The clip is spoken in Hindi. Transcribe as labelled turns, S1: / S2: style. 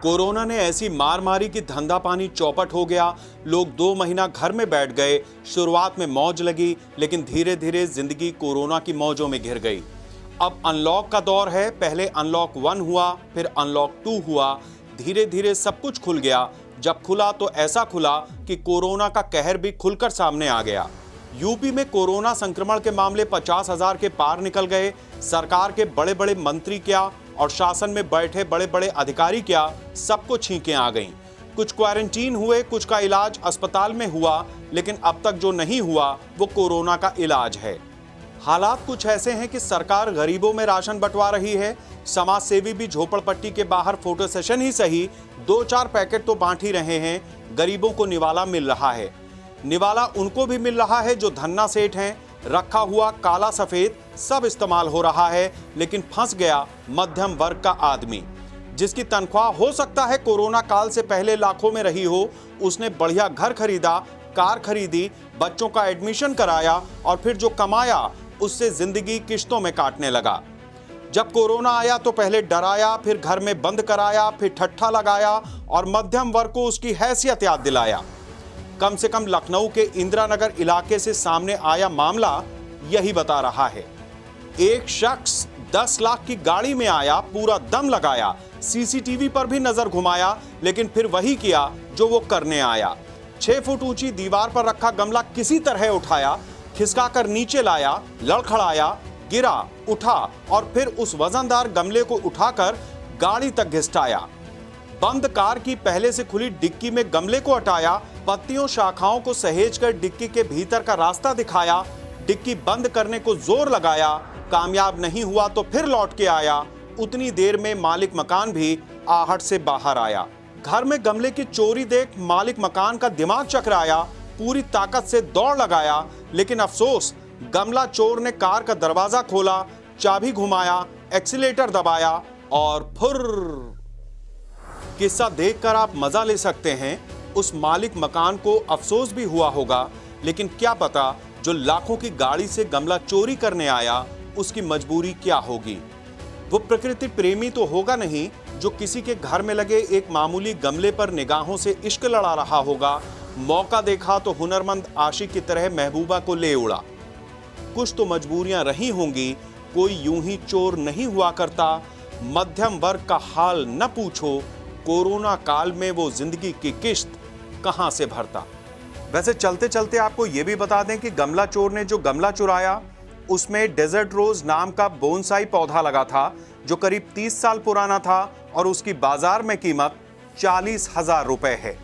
S1: कोरोना ने ऐसी मार मारी कि धंधा पानी चौपट हो गया। लोग 2 महीना घर में बैठ गए। शुरुआत में मौज लगी, लेकिन धीरे धीरे जिंदगी कोरोना की मौजों में घिर गई। अब अनलॉक का दौर है। पहले अनलॉक 1 हुआ, फिर अनलॉक 2 हुआ। धीरे धीरे सब कुछ खुल गया। जब खुला तो ऐसा खुला कि कोरोना का कहर भी खुलकर सामने आ गया। यूपी में कोरोना संक्रमण के मामले 50,000 के पार निकल गए। सरकार के बड़े बड़े मंत्री क्या और शासन में बैठे बड़े बड़े अधिकारी क्या, सबको छींकें आ गईं। कुछ क्वारंटीन हुए, कुछ का इलाज अस्पताल में हुआ, लेकिन अब तक जो नहीं हुआ वो कोरोना का इलाज है। हालात कुछ ऐसे हैं कि सरकार गरीबों में राशन बंटवा रही है। समाज सेवी भी झोपड़पट्टी के बाहर फोटो सेशन ही सही 2-4 पैकेट तो बांट ही रहे हैं। गरीबों को निवाला मिल रहा है। निवाला उनको भी मिल रहा है जो धन्ना सेठ हैं। रखा हुआ काला सफेद सब इस्तेमाल हो रहा है, लेकिन फंस गया मध्यम वर्ग का आदमी, जिसकी तनख्वाह हो सकता है कोरोना काल से पहले लाखों में रही हो। उसने बढ़िया घर खरीदा, कार खरीदी, बच्चों का एडमिशन कराया और फिर जो कमाया उससे जिंदगी किश्तों में काटने लगा। जब कोरोना आया तो पहले डराया, फिर घर में बंद कराया, फिर ठट्ठा लगाया और मध्यम वर्ग को उसकी हैसियत याद दिलाया। कम से कम लखनऊ के इंदिरा नगर इलाके से सामने आया मामला यही बता रहा है। एक शख्स 10 लाख की गाड़ी में आया, पूरा दम लगाया, सीसीटीवी पर भी नजर घुमाया, लेकिन फिर वही किया जो वो करने आया। 6 फुट ऊंची दीवार पर रखा गमला किसी तरह उठाया, खिसकाकर नीचे लाया, लड़खड़ाया, गिरा, उठा और फिर उस वजनदार गमले को उठाकर गाड़ी तक घिसटाया। बंद कार की पहले से खुली डिक्की में गमले को हटाया, पत्तियों शाखाओं को सहेजकर डिक्की के भीतर का रास्ता दिखाया। डिक्की बंद करने को जोर लगाया, कामयाब नहीं हुआ तो फिर लौट के आया। उतनी देर में मालिक मकान भी आहट से बाहर आया। घर में गमले की चोरी देख मालिक मकान का दिमाग चकराया, पूरी ताकत से दौड़ लगाया, लेकिन अफसोस गमला चोर ने कार का दरवाजा खोला, चाबी घुमाया, एक्सीलेटर दबाया और फुर्र। किस्सा देखकर आप मजा ले सकते हैं। उस मालिक मकान को अफसोस भी हुआ होगा, लेकिन क्या पता जो लाखों की गाड़ी से गमला चोरी करने आया उसकी मजबूरी क्या होगी। वो प्रकृति प्रेमी तो होगा नहीं जो किसी के घर में लगे एक मामूली गमले पर निगाहों से इश्क लड़ा रहा होगा। मौका देखा तो हुनरमंद आशिक की तरह महबूबा को ले उड़ा। कुछ तो मजबूरियां रही होंगी, कोई यूं ही चोर नहीं हुआ करता। मध्यम वर्ग का हाल न पूछो, कोरोना काल में वो जिंदगी की किश्त कहां से भरता। वैसे चलते चलते आपको यह भी बता दें कि गमला चोर ने जो गमला चुराया उसमें डेजर्ट रोज नाम का बोनसाई पौधा लगा था, जो करीब 30 साल पुराना था और उसकी बाजार में कीमत 40,000 रुपए है।